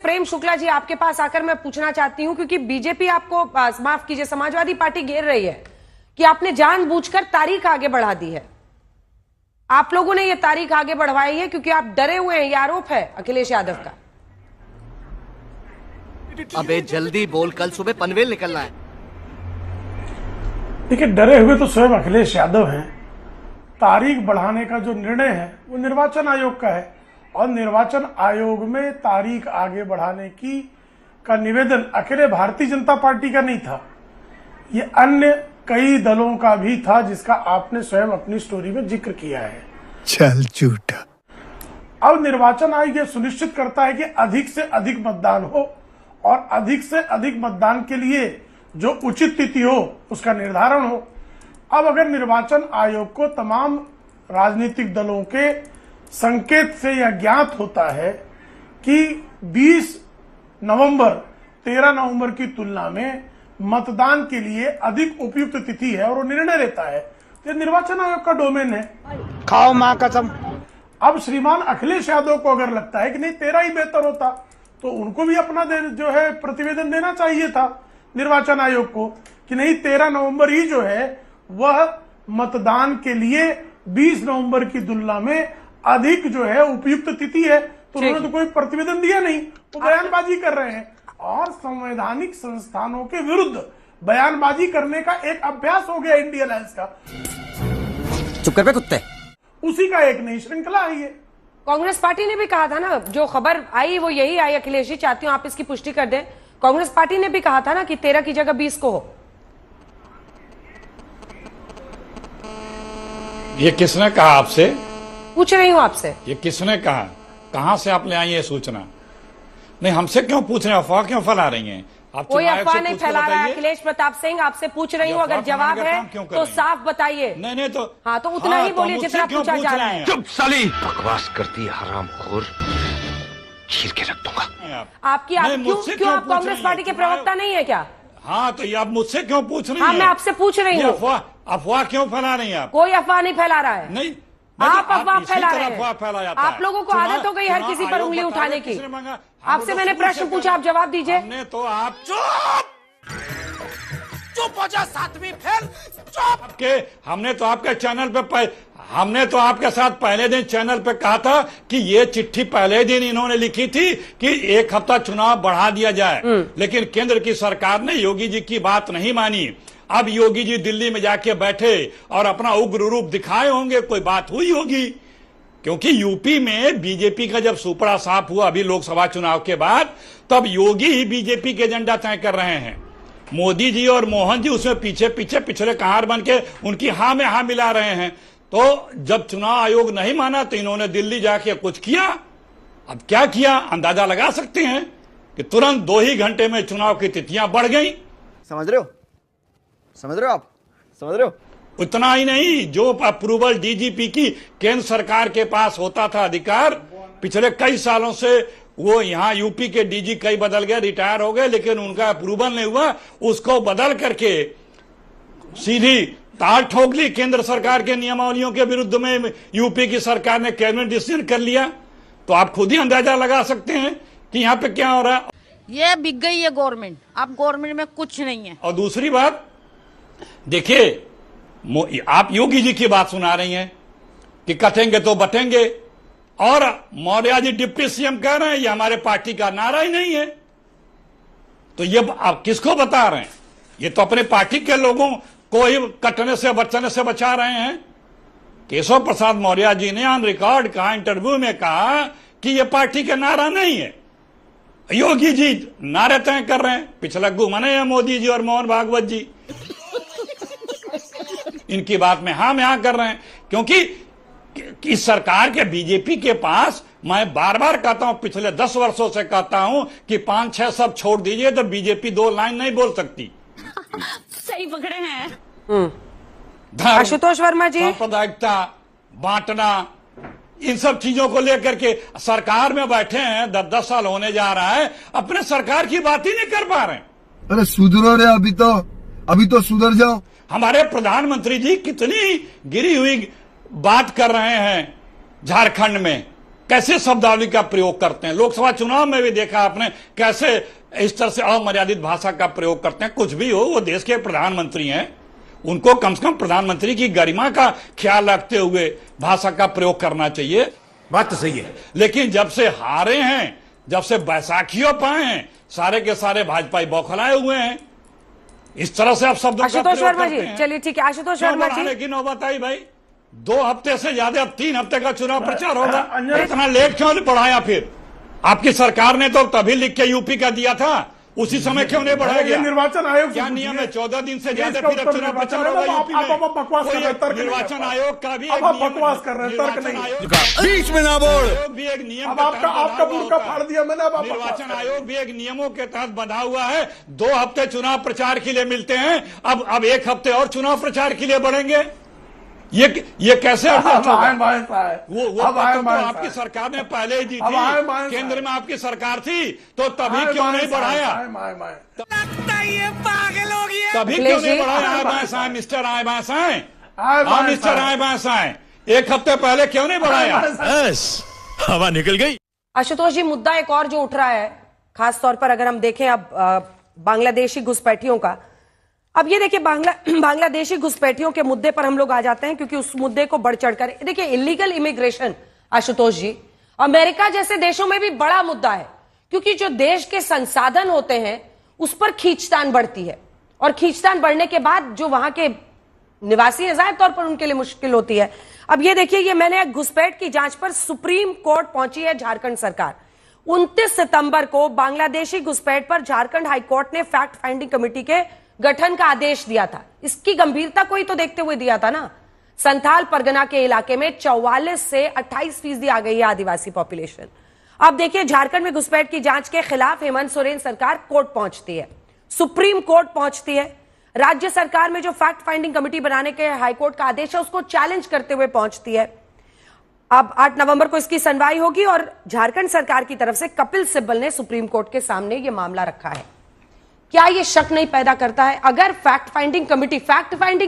प्रेम शुक्ला जी, आपके पास आकर मैं पूछना चाहती हूं, क्योंकि बीजेपी आपको माफ कीजिए समाजवादी पार्टी घेर रही है कि आपने जानबूझकर तारीख आगे बढ़ा दी है। आप लोगों ने यह तारीख आगे बढ़वाई है क्योंकि आप डरे हुए हैं, यह आरोप है अखिलेश यादव का। अबे जल्दी बोल, कल सुबह पनवेल निकलना है। देखिए, डरे हुए तो स्वयं अखिलेश यादव हैं। तारीख बढ़ाने का जो निर्णय है वो निर्वाचन आयोग का है, और निर्वाचन आयोग में तारीख आगे बढ़ाने का निवेदन अकेले भारतीय जनता पार्टी का नहीं था, ये अन्य कई दलों का भी था, जिसका आपने स्वयं अपनी स्टोरी में जिक्र किया है। चल झूठा। अब निर्वाचन आयोग ये सुनिश्चित करता है कि अधिक से अधिक मतदान हो, और अधिक से अधिक मतदान के लिए जो उचित तिथि हो उसका निर्धारण हो। अब अगर निर्वाचन आयोग को तमाम राजनीतिक दलों के संकेत से यह ज्ञात होता है कि 20 नवंबर 13 नवंबर की तुलना में मतदान के लिए अधिक उपयुक्त तिथि है और वो निर्णय लेता है, तो निर्वाचन आयोग का डोमेन है। खाओ मां कसम। अब श्रीमान अखिलेश यादव को अगर लगता है कि नहीं 13 ही बेहतर होता, तो उनको भी अपना जो है प्रतिवेदन देना चाहिए था निर्वाचन आयोग को कि नहीं 13 नवंबर ही जो है वह मतदान के लिए 20 नवंबर की तुलना में अधिक जो है उपयुक्त तिथि है। तो उन्होंने तो कोई प्रतिवेदन दिया नहीं, वो बयानबाजी कर रहे हैं, और संवैधानिक संस्थानों के विरुद्ध बयानबाजी करने का एक अभ्यास हो गया इंडियन अलायंस का। चुप कर बे कुत्ते। उसी का एक नई श्रृंखला है ये। कांग्रेस पार्टी ने भी कहा था ना, जो खबर आई वो यही आई। अखिलेश जी, चाहती हूं आप इसकी पुष्टि कर दें। कांग्रेस पार्टी ने भी कहा था ना कि 13 की जगह 20 को हो। ये किसने कहा आपसे? पूछ रही हूं आपसे। ये किसने कहा? कहां से आप ले आई ये सूचना? नहीं, हमसे क्यों पूछ रहे हैं? अफवाह क्यों फैला रही हैं आप? कोई अफवाह नहीं फैला रहा है अखिलेश प्रताप सिंह, आपसे पूछ रही हूँ। अगर जवाब है तो साफ बताइए। नहीं तो हाँ, तो उतना ही बोलिए जितना पूछा जा रहा है। चुप साली। बकवास करती है हरामखोर, चीर के रख दूंगा। आपकी क्यों आप कांग्रेस पार्टी के प्रवक्ता नहीं है क्या? हाँ, तो ये आप मुझसे क्यों पूछ रही हैं? हाँ, मैं आपसे पूछ रही हूँ। अफवाह क्यों फैला रही हैं आप? कोई अफवाह नहीं फैला रहा है। नहीं, आप अफवाह फैला रहे हैं। आप लोगों को आदत हो गई हर किसी पर उंगली उठाने की। आपसे मैंने प्रश्न पूछा, आप जवाब दीजिए। हमने तो आप चुप हो जा, सातवीं फेल चुप। हमने तो आपके चैनल पे हमने तो आपके साथ पहले दिन चैनल पे कहा था कि ये चिट्ठी पहले दिन इन्होंने लिखी थी कि 1 हफ्ता चुनाव बढ़ा दिया जाए, लेकिन केंद्र की सरकार ने योगी जी की बात नहीं मानी। अब योगी जी दिल्ली में जाके बैठे और अपना उग्र रूप दिखाए होंगे, कोई बात हुई होगी, क्योंकि यूपी में बीजेपी का जब सुपड़ा साफ हुआ अभी लोकसभा चुनाव के बाद, तब योगी ही बीजेपी के एजेंडा तय कर रहे हैं। मोदी जी और मोहन जी उसमें पीछे पीछे पिछले कहार बन के उनकी हाँ में हाँ मिला रहे हैं। तो जब चुनाव आयोग नहीं माना तो इन्होंने दिल्ली जाके कुछ किया। अब क्या किया अंदाजा लगा सकते हैं कि तुरंत 2 ही घंटे में चुनाव की तिथियां बढ़ गई। समझ रहे हो? समझ रहे हो आप? समझ रहे हो? उतना ही नहीं, जो अप्रूवल डीजीपी की केंद्र सरकार के पास होता था अधिकार, पिछले कई सालों से वो यहाँ यूपी के डीजी कई बदल गए, रिटायर हो गए, लेकिन उनका अप्रूवल नहीं हुआ, उसको बदल करके सीधी तार ठोक ली केंद्र सरकार के नियमावलियों के विरुद्ध में यूपी की सरकार ने कैबिनेट डिसीजन कर लिया। तो आप खुद ही अंदाजा लगा सकते हैं कि यहाँ पे क्या हो रहा है। ये बिक गई है गवर्नमेंट, अब गवर्नमेंट में कुछ नहीं है। और दूसरी बात देखिए, आप योगी जी की बात सुना रही हैं कि कटेंगे तो बटेंगे, और मौर्य जी डिप्टी सीएम कह रहे हैं ये हमारे पार्टी का नारा ही नहीं है। तो ये आप किसको बता रहे हैं? ये तो अपने पार्टी के लोगों को ही कटने से बचने से बचा रहे हैं। केशव प्रसाद मौर्य जी ने ऑन रिकॉर्ड कहा, इंटरव्यू में कहा कि ये पार्टी का नारा नहीं है। योगी जी नारे तय कर रहे हैं, पिछलग्गू मने हैं मोदी जी और मोहन भागवत जी। इनकी बात में हाँ कर रहे हैं, क्योंकि इस सरकार के बीजेपी के पास, मैं बार बार कहता हूं, पिछले 10 वर्षों से कहता हूं कि 5-6 सब छोड़ दीजिए तो बीजेपी 2 लाइन नहीं बोल सकती। सही पकड़े हैं। आशुतोष वर्मा जी, सांप्रदायिकता, बांटना, इन सब चीजों को लेकर के सरकार में बैठे हैं, 10 साल होने जा रहा है, अपने सरकार की बात ही नहीं कर पा रहे। अरे सुधरो रे, अभी तो सुधर जाओ। हमारे प्रधानमंत्री जी कितनी गिरी हुई बात कर रहे हैं झारखंड में, कैसे शब्दावली का प्रयोग करते हैं। लोकसभा चुनाव में भी देखा आपने कैसे इस तरह से अमर्यादित भाषा का प्रयोग करते हैं। कुछ भी हो, वो देश के प्रधानमंत्री हैं, उनको कम से कम प्रधानमंत्री की गरिमा का ख्याल रखते हुए भाषा का प्रयोग करना चाहिए। बात तो सही है, लेकिन जब से हारे हैं, जब से बैसाखियों पाए हैं, सारे के सारे भाजपाई बौखलाए हुए हैं। इस तरह से आप शब्दों का आशुतोष प्रयोग शर्मा करते जी, हैं। चलिए ठीक है। आशुतोष क्यों शर्मा बढ़ाने जी, की नौबत आई भाई? 2 हफ्ते से ज्यादा, अब 3 हफ्ते का चुनाव प्रचार होगा, अंजन- इतना लेट क्यों नहीं बढ़ाया? फिर आपकी सरकार ने तो तभी लिख के यूपी का दिया था, उसी समय क्यों नहीं बढ़ाया ये गया? निर्वाचन आयोग से क्या नियम है? पूछिए। 14 दिन से ये ज्यादा इसका फिर अब उत्तर चुनाव निर्वाचन प्रचार है ना, होगा तो यूपी आप में। बकवास कर रहे हैं, तर्क नहीं निर्वाचन करता। आयोग का भी अब एक आप नियम है। बकवास कर रहे हैं, तर्क निर्वाचन नहीं। आयोग बीच में ना बोल। आयोग भी एक नियम अब के आपका तहत बंधा आपका हुआ मुर्गा होता है। फाड़ दिया मैंने, अब आप बकवास निर्वाचन कर रहे हैं। आयोग भी एक नियमों के तहत बंधा हुआ है। 2 हफ्ते चुनाव प्रचार के लिए मिलते हैं, अब 1 हफ्ते और चुनाव प्रचार के लिए बढ़ेंगे। ये कैसे अब adjust होगा? आए बाएं साहब। वो अब आए पत्र तो बाएं आपकी साहब। सरकार ने पहले ही दी अब आए थी, बाएं केंद्र साहब। में आपकी सरकार थी, तो तभी आए क्यों बाएं नहीं साहब, बढ़ाया? आए बाएं बाएं। तभी अखिलेश क्यों नहीं जी। बढ़ाया? आए बाएं साएं, मिस्टर आए बाएं साएं, आए बाएं मिस्टर साहब। आए बाएं साएं, 1 हफ्ते पहले क्यों नहीं बढ़ाया? बस हवा निकल गई। आशुतोष जी, मुद्दा एक और जो उठ रहा है, खास तौर पर अगर हम देखें अब बांग्लादेशी घुसपैठियों का। अब ये देखिए, बांग्लादेशी घुसपैठियों के मुद्दे पर हम लोग आ जाते हैं, क्योंकि उस मुद्दे को बढ़ चढ़कर देखिए, इलीगल इमिग्रेशन आशुतोष जी अमेरिका जैसे देशों में भी बड़ा मुद्दा है, क्योंकि जो देश के संसाधन होते हैं उस पर खींचतान बढ़ती है, और खींचतान बढ़ने के बाद जो वहां के निवासी हैं, जाहिर तौर पर उनके लिए मुश्किल होती है। अब ये देखिए, ये मैंने घुसपैठ की जांच पर सुप्रीम कोर्ट पहुंची है झारखंड सरकार। 29 सितंबर को बांग्लादेशी घुसपैठ पर झारखंड हाईकोर्ट ने फैक्ट फाइंडिंग कमेटी के गठन का आदेश दिया था। इसकी गंभीरता को ही तो देखते हुए दिया था ना। संथाल परगना के इलाके में 44 से 28% आ गई है आदिवासी पॉपुलेशन। अब देखिए, झारखंड में घुसपैठ की जांच के खिलाफ हेमंत सोरेन सरकार कोर्ट पहुंचती है, सुप्रीम कोर्ट पहुंचती है। राज्य सरकार में जो फैक्ट फाइंडिंग कमेटी बनाने के हाईकोर्ट का आदेश है उसको चैलेंज करते हुए पहुंचती है। अब 8 नवंबर को इसकी सुनवाई होगी, और झारखंड सरकार की तरफ से कपिल सिब्बल ने सुप्रीम कोर्ट के सामने यह मामला रखा है। क्या यह शक नहीं पैदा करता है, अगर फैक्ट फाइंडिंग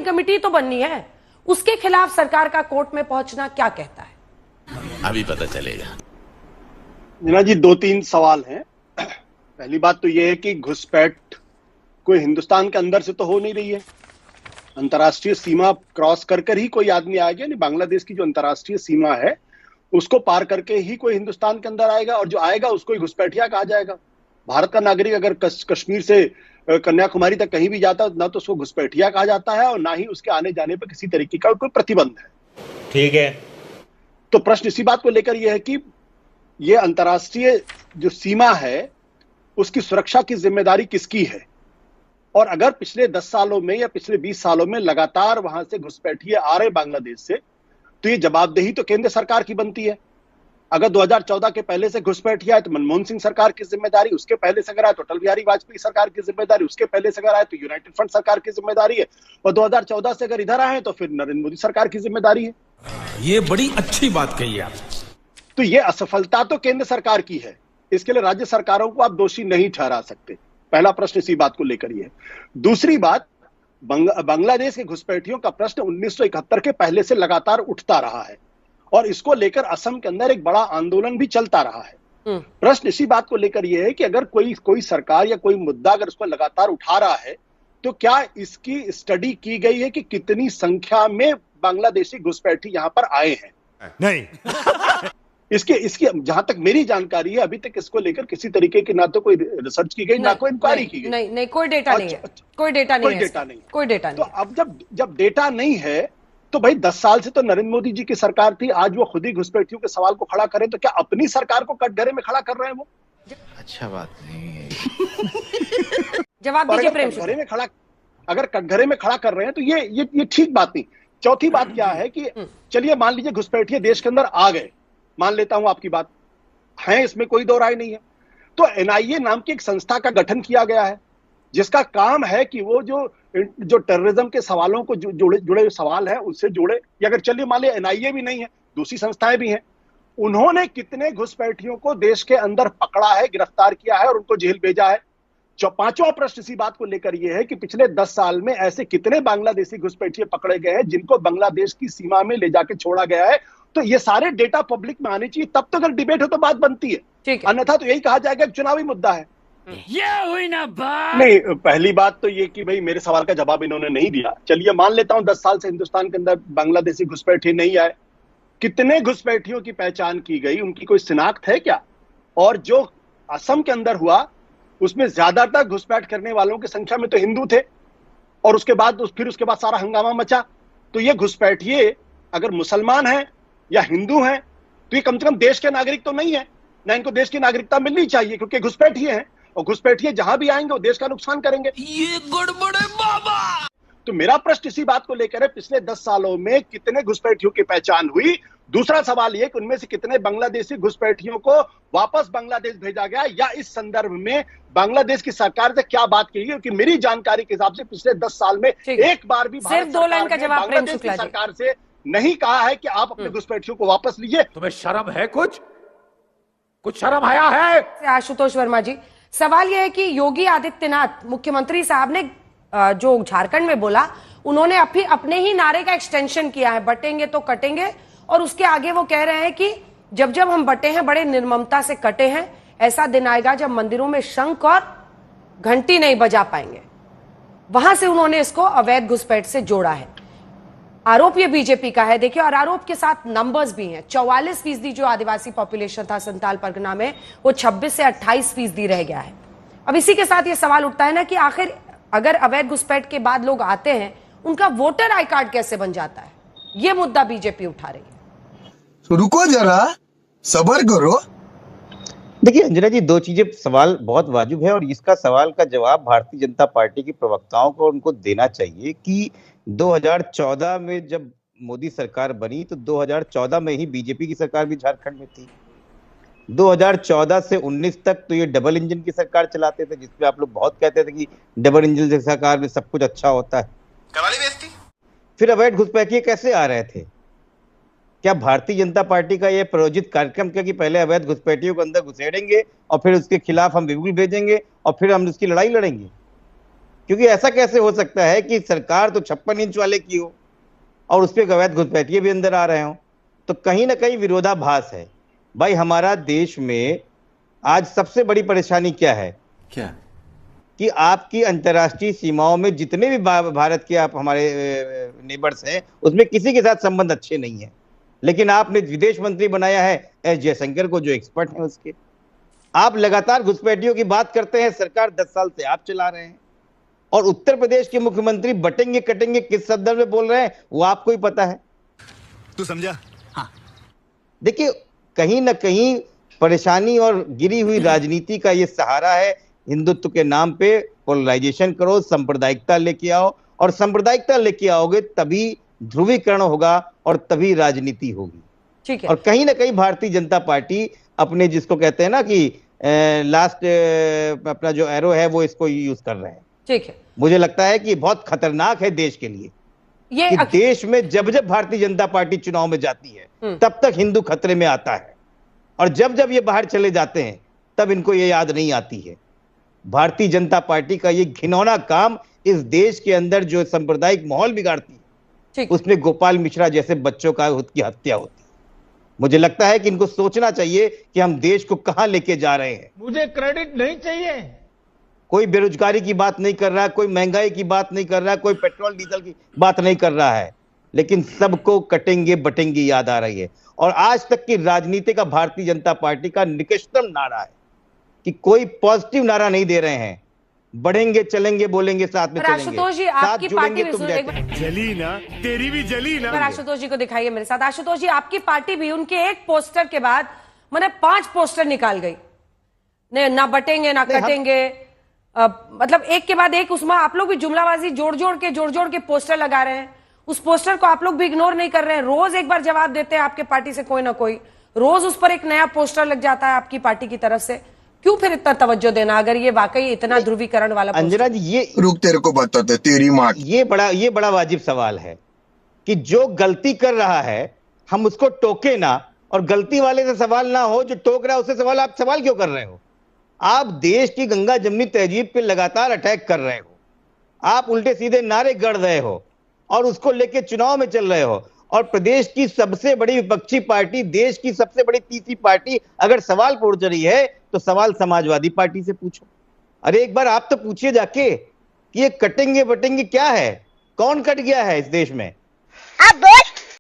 कमेटी तो बननी है, उसके खिलाफ सरकार का कोर्ट में पहुंचना क्या कहता है? अभी पता चलेगा। मीना जी, 2-3 सवाल हैं। पहली बात तो यह है कि घुसपैठ कोई हिंदुस्तान के अंदर से तो हो नहीं रही है, अंतर्राष्ट्रीय सीमा क्रॉस कर ही कोई आदमी आएगा। नहीं, बांग्लादेश की जो अंतर्राष्ट्रीय सीमा है उसको पार करके ही कोई हिंदुस्तान के अंदर आएगा, और जो आएगा उसको ही घुसपैठिया कहा जाएगा। भारत का नागरिक अगर कश्मीर से कन्याकुमारी तक कहीं भी जाता है, ना तो उसको घुसपैठिया कहा जाता है, और ना ही उसके आने जाने पर किसी तरीके का कोई प्रतिबंध है। ठीक है, तो प्रश्न इसी बात को लेकर यह है कि यह अंतर्राष्ट्रीय जो सीमा है उसकी सुरक्षा की जिम्मेदारी किसकी है, और अगर पिछले 10 सालों में या पिछले 20 सालों में लगातार वहां से घुसपैठिए आ रहे बांग्लादेश से, तो ये जवाबदेही तो केंद्र सरकार की बनती है। अगर 2014 के पहले से घुसपैठिया है तो मनमोहन सिंह सरकार की जिम्मेदारी, उसके पहले से अगर आए तो अटल बिहारी वाजपेयी सरकार की जिम्मेदारी, उसके पहले से अगर आए तो यूनाइटेड फ्रंट सरकार की जिम्मेदारी है, और 2014 से अगर इधर आए तो फिर नरेंद्र मोदी सरकार की जिम्मेदारी है। ये बड़ी अच्छी बात कही आप। तो ये असफलता तो केंद्र सरकार की है, इसके लिए राज्य सरकारों को आप दोषी नहीं ठहरा सकते। पहला प्रश्न इसी बात को लेकर ही है। दूसरी बात, बांग्लादेश के घुसपैठियों का प्रश्न 1971 के पहले से लगातार उठता रहा है, और इसको लेकर असम के अंदर एक बड़ा आंदोलन भी चलता रहा है। प्रश्न इसी बात को लेकर यह है कि अगर कोई सरकार या कोई मुद्दा अगर उसको लगातार उठा रहा है, तो क्या इसकी स्टडी की गई है कि कितनी संख्या में बांग्लादेशी घुसपैठी यहां पर आए हैं? नहीं। इसकी जहां तक मेरी जानकारी है, अभी तक इसको लेकर किसी तरीके की ना तो कोई रिसर्च की गई, ना कोई इंक्वायरी की गई। नहीं, कोई डेटा नहीं है, कोई डेटा नहीं। तो अब जब डेटा नहीं है, तो भाई 10 साल से तो नरेंद्र मोदी जी की सरकार थी, आज वो खुद ही घुसपैठियों के सवाल को खड़ा करें, तो क्या अपनी सरकार को कटघरे में खड़ा कर रहे हैं वो? अच्छा बात नहीं है। जवाब दीजिए प्रेम से। अगर कटघरे में खड़ा कर रहे हैं तो ये ठीक बात नहीं। चौथी बात क्या है कि चलिए मान लीजिए घुसपैठिए देश के अंदर आ गए, मान लेता हूं आपकी बात है, इसमें कोई दो राय नहीं है। तो एनआईए नाम की एक संस्था का गठन किया गया है, जिसका काम है कि वो जो टेररिज्म के सवालों को जुड़े सवाल है उससे जुड़े, या अगर चलिए मान लिया एनआईए भी नहीं है, दूसरी संस्थाएं भी हैं, उन्होंने कितने घुसपैठियों को देश के अंदर पकड़ा है, गिरफ्तार किया है और उनको जेल भेजा है। पांचवा प्रश्न इसी बात को लेकर यह है कि पिछले 10 साल में ऐसे कितने बांग्लादेशी घुसपैठिए पकड़े गए हैं जिनको बांग्लादेश की सीमा में ले जाके छोड़ा गया है, तो ये सारे डेटा पब्लिक में आने चाहिए, तब तो अगर डिबेट हो तो बात बनती है। ठीक है। अन्यथा तो यही कहा जाएगा कि चुनावी मुद्दा है। ये हुई ना बात। नहीं, पहली बात तो ये कि भाई मेरे सवाल का जवाब इन्होंने नहीं दिया। चलिए मान लेता हूं 10 साल से हिंदुस्तान के अंदर बांग्लादेशी घुसपैठिए नहीं आए, कितने घुसपैठियों की पहचान की गई, उनकी कोई शिनाख्त है क्या? और जो असम के अंदर हुआ उसमें ज्यादातर घुसपैठ करने वालों की संख्या में तो हिंदू थे, और उसके बाद फिर उसके बाद सारा हंगामा मचा। तो ये घुसपैठिए अगर मुसलमान हैं या हिंदू हैं तो ये कम से कम देश के नागरिक तो नहीं है ना, इनको देश की नागरिकता मिलनी चाहिए, क्योंकि घुसपैठिए हैं और घुसपैठिए जहां भी आएंगे वो देश का नुकसान करेंगे। ये गड़बड़ है बाबा। तो मेरा प्रश्न इसी बात को लेकर है, पिछले 10 सालों में कितने घुसपैठियों की पहचान हुई? दूसरा सवाल यह कि उनमें से कितने बांग्लादेशी घुसपैठियों को वापस बांग्लादेश भेजा गया, या इस संदर्भ में बांग्लादेश की सरकार से क्या बात की गई? क्योंकि मेरी जानकारी के हिसाब से पिछले 10 साल में एक बार भी सिर्फ 2 लाइन का जवाब प्रेम शुक्ला जी। सरकार से नहीं कहा है कि आप अपने घुसपैठियों को वापस लीजिए। तुम्हें शर्म है? कुछ शर्म आया है? आशुतोष वर्मा जी, सवाल यह है कि योगी आदित्यनाथ मुख्यमंत्री साहब ने जो झारखंड में बोला, उन्होंने अपने ही नारे का एक्सटेंशन किया है, बटेंगे तो कटेंगे, और उसके आगे वो कह रहे हैं कि जब जब हम बटे हैं बड़े निर्ममता से कटे हैं, ऐसा दिन आएगा जब मंदिरों में शंख और घंटी नहीं बजा पाएंगे। वहां से उन्होंने इसको अवैध घुसपैठ से जोड़ा है। आरोप ये बीजेपी का है, देखिए, और आरोप के साथ नंबर्स भी हैं। 44% जो आदिवासी पॉपुलेशन था संताल परगना में, वो 26 से 28% रह गया है। अब इसी के साथ ये सवाल उठता है ना कि आखिर अगर अवैध घुसपैठ के बाद लोग आते हैं, उनका वोटर आई कार्ड कैसे बन जाता है? ये मुद्दा बीजेपी उठा रही है। तो रुको जरा, सब्र करो। देखिए अंजना जी, दो चीजें, सवाल बहुत वाजिब है और इसका सवाल का जवाब भारतीय जनता पार्टी के प्रवक्ताओं को उनको देना चाहिए कि 2014 में जब मोदी सरकार बनी तो 2014 में ही बीजेपी की सरकार भी झारखंड में थी। 2014 से 19 तक तो ये डबल इंजन की सरकार चलाते थे, जिसपे आप लोग बहुत कहते थे कि डबल इंजन की सरकार में सब कुछ अच्छा होता है। करवाली बेइज्जती। फिर अवैध घुसपैठिए कैसे आ रहे थे? क्या भारतीय जनता पार्टी का यह प्रायोजित कार्यक्रम क्या कि पहले अवैध घुसपैठियों को अंदर घुसेड़ेंगे और फिर उसके खिलाफ हम बिल्कुल भेजेंगे और फिर हम उसकी लड़ाई लड़ेंगे? क्योंकि ऐसा कैसे हो सकता है कि सरकार तो 56 इंच वाले की हो और उस पर अवैध घुसपैठिए भी अंदर आ रहे हो? तो कहीं ना कहीं विरोधाभास है। भाई, हमारा देश में आज सबसे बड़ी परेशानी क्या है? क्या? कि आपकी अंतर्राष्ट्रीय सीमाओं में जितने भी भारत के आप हमारे नेबर्स हैं, उसमें किसी के साथ संबंध अच्छे नहीं है। लेकिन आपने विदेश मंत्री बनाया है एस जयशंकर को, जो एक्सपर्ट हैं उसके। आप लगातार घुसपैठियों की बात करते हैं, सरकार 10 साल से आप चला रहे हैं, और उत्तर प्रदेश के मुख्यमंत्री बटेंगे कटेंगे किस संदर्भ में बोल रहे हैं वो आपको ही पता है। तू समझा? हाँ। देखिए, कहीं ना कहीं परेशानी और गिरी हुई राजनीति का ये सहारा है। हिंदुत्व के नाम पे पोलराइजेशन करो, सांप्रदायिकता लेके आओ, और सांप्रदायिकता लेके आओगे तभी ध्रुवीकरण होगा और तभी राजनीति होगी। ठीक है। और कहीं ना कहीं भारतीय जनता पार्टी अपने, जिसको कहते हैं ना कि लास्ट अपना जो एरो है, वो इसको यूज कर रहे हैं। ठीक है। मुझे लगता है कि बहुत खतरनाक है देश के लिए ये कि देश में जब जब भारतीय जनता पार्टी चुनाव में जाती है तब तक हिंदू खतरे में आता है, और जब जब ये बाहर चले जाते हैं तब इनको ये याद नहीं आती है। भारतीय जनता पार्टी का ये घिनौना काम इस देश के अंदर जो सांप्रदायिक माहौल बिगाड़ती है, उसमें गोपाल मिश्रा जैसे बच्चों का खुद की हत्या होती है। मुझे लगता है कि इनको सोचना चाहिए कि हम देश को कहां लेके जा रहे हैं। मुझे क्रेडिट नहीं चाहिए। कोई बेरोजगारी की बात नहीं कर रहा है, कोई महंगाई की बात नहीं कर रहा है, कोई पेट्रोल डीजल की बात नहीं कर रहा है, लेकिन सबको कटेंगे बटेंगे याद आ रही है। और आज तक की राजनीति का भारतीय जनता पार्टी का निकृष्टतम नारा है कि कोई पॉजिटिव नारा नहीं दे रहे हैं। बढ़ेंगे, चलेंगे, बोलेंगे, साथ में चलेंगे, आशुतोष जी, साथ आपकी जुड़ेंगे, पार्टी तुम भी जली ना, तेरी भी जली ना। आशुतोष जी को दिखाइए मेरे साथ। आशुतोष जी, आपकी पार्टी भी उनके एक पोस्टर के बाद मैंने 5 पोस्टर निकाल गई, ना बटेंगे ना कटेंगे, मतलब एक के बाद एक। उसमें आप लोग भी जुमलाबाजी जोड़ जोड़ के पोस्टर लगा रहे हैं। उस पोस्टर को आप लोग भी इग्नोर नहीं कर रहे हैं। रोज एक बार जवाब देते हैं आपके पार्टी से कोई ना कोई, रोज उस पर एक नया पोस्टर लग जाता है आपकी पार्टी की तरफ से। क्यों फिर इतना तवज्जो देना अगर ये वाकई इतना ध्रुवीकरण वाला? अंजना जी, ये रुक, तेरे को बताते तेरी माँ। ये बड़ा वाजिब सवाल है कि जो गलती कर रहा है हम उसको टोके ना, और गलती वाले से सवाल ना हो, जो टोक रहा है उससे सवाल। आप सवाल क्यों कर रहे हो? आप देश की गंगा जमनी तहजीब पे लगातार अटैक कर रहे हो, आप उल्टे सीधे नारे गढ़ रहे हो और उसको लेके चुनाव में चल रहे हो, और प्रदेश की सबसे बड़ी विपक्षी पार्टी, देश की सबसे बड़ी तीसरी पार्टी अगर सवाल पूछ रही है तो सवाल समाजवादी पार्टी से पूछो। अरे एक बार आप तो पूछिए जाके कि ये कटेंगे बटेंगे क्या है, कौन कट गया है इस देश में? अब वोट